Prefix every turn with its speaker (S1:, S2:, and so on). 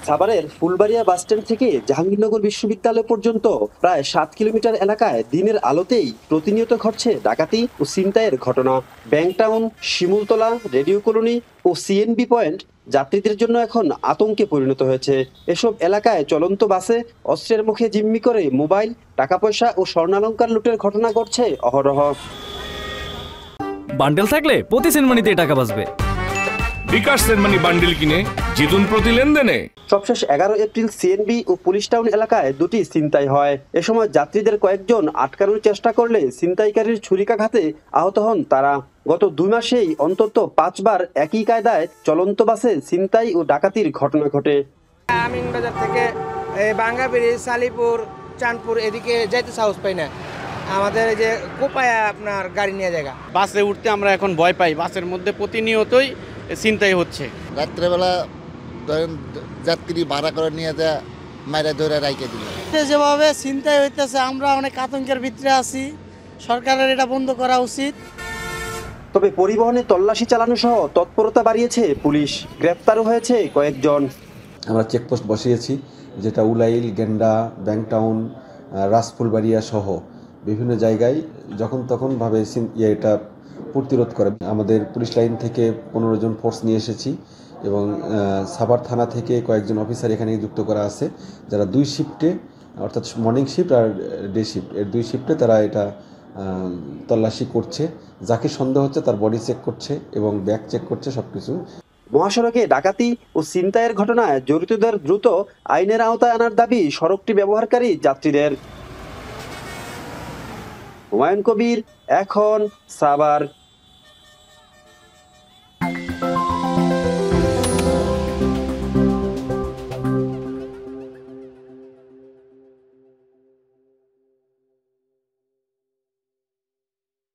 S1: সাভারের ফুলবাড়িয়া বাসস্ট্যান্ড থেকে জাহাঙ্গীরনগর বিশ্ববিদ্যালয় পর্যন্ত প্রায় 7 কিলোমিটার এলাকায় দিনের আলোতেই প্রতিনিয়ত ঘটছে ডাকাতি ও ছিনতাইয়ের ঘটনা। ব্যাংকটাউন, শিমুলতলা, রেডিও কলোনি ও সিএনবি পয়েন্ট যাত্রীদের জন্য এখন আতঙ্কে পরিণত হয়েছে। এসব এলাকায় চলন্ত বাসে অস্ত্রের মুখে জিম্মি করে মোবাইল, টাকা পয়সা ও স্বর্ণালংকার লুটের ঘটনা ঘটছে অহরহ।
S2: বান্ডেল থাকলে প্রতি সেনমানিতে টাকা বাঁচবে।
S3: বিকাশ সেনমানি বান্ডেল কিনে জিতুন প্রতি লেনদেনে।
S1: সবশেষ 11 এপ্রিল সিএনবি ও পুলিশ টাউন এলাকায় দুটি ছিনতাই হয়। এ সময় যাত্রীদের কয়েকজন আটকানোর চেষ্টা করলে ছিনতাইকারীর ছুরিকাঘাতে আহত হন তারা। গত 2 মাসেই অন্তত 5 বার একই কায়দায় চলন্ত বাসে ছিনতাই ও ডাকাতির ঘটনা ঘটে।
S4: আমিনবাজার থেকে বাঙ্গাবেড়ি, সালিপুর, চাঁদপুর এদিকে যাইতে সাহস পাই না। আমাদের এই যে কোপায়া আপনার গাড়ি নিয়ে জায়গা।
S5: বাসে উঠতে আমরা এখন ভয় পাই। বাসের মধ্যে প্রতিনিয়তই ছিনতাই হচ্ছে।
S6: রাত্রেবেলা ধরেন যাত্রী ভাড়া করে নিয়ে যা মাইরা ধরে রাইকে দিল।
S7: যেভাবে ছিনতাই হইতেছে আমরা অনেক আতঙ্কের ভিতরে আছি। সরকারের এটা বন্ধ করা উচিত।
S1: তবে পরিবহনে তল্লাশি চালানো সহ তৎপরতা বাড়িয়েছে পুলিশ। গ্রেপ্তারও হয়েছে কয়েকজন।
S8: আমরা চেকপোস্ট বসিয়েছি, যেটা উলাইল, গেন্ডা, ব্যাংকটাউন, রাসফুলবাড়িয়া সহ বিভিন্ন জায়গায় যখন তখনভাবে এটা প্রতিরোধ করে। আমাদের পুলিশ লাইন থেকে 15 জন ফোর্স নিয়ে এসেছি এবং সাভার থানা থেকে কয়েকজন অফিসার এখানে যুক্ত করা আছে, যারা 2 শিফটে, অর্থাৎ মর্নিং শিফট আর ডে শিফট, এর 2 শিফটে তারা এটা তল্লাশি করছে। যাকে সন্দেহ হচ্ছে তার বডি চেক করছে এবং ব্যাগ চেক করছে, সবকিছু।
S1: মহাসড়কে ডাকাতি ও ছিনতাইয়ের ঘটনায় জড়িতদের দ্রুত আইনের আওতায় আনার দাবি সড়কটি ব্যবহারকারী যাত্রীদের। হুমায়ুন কবির, এখন, সাভার।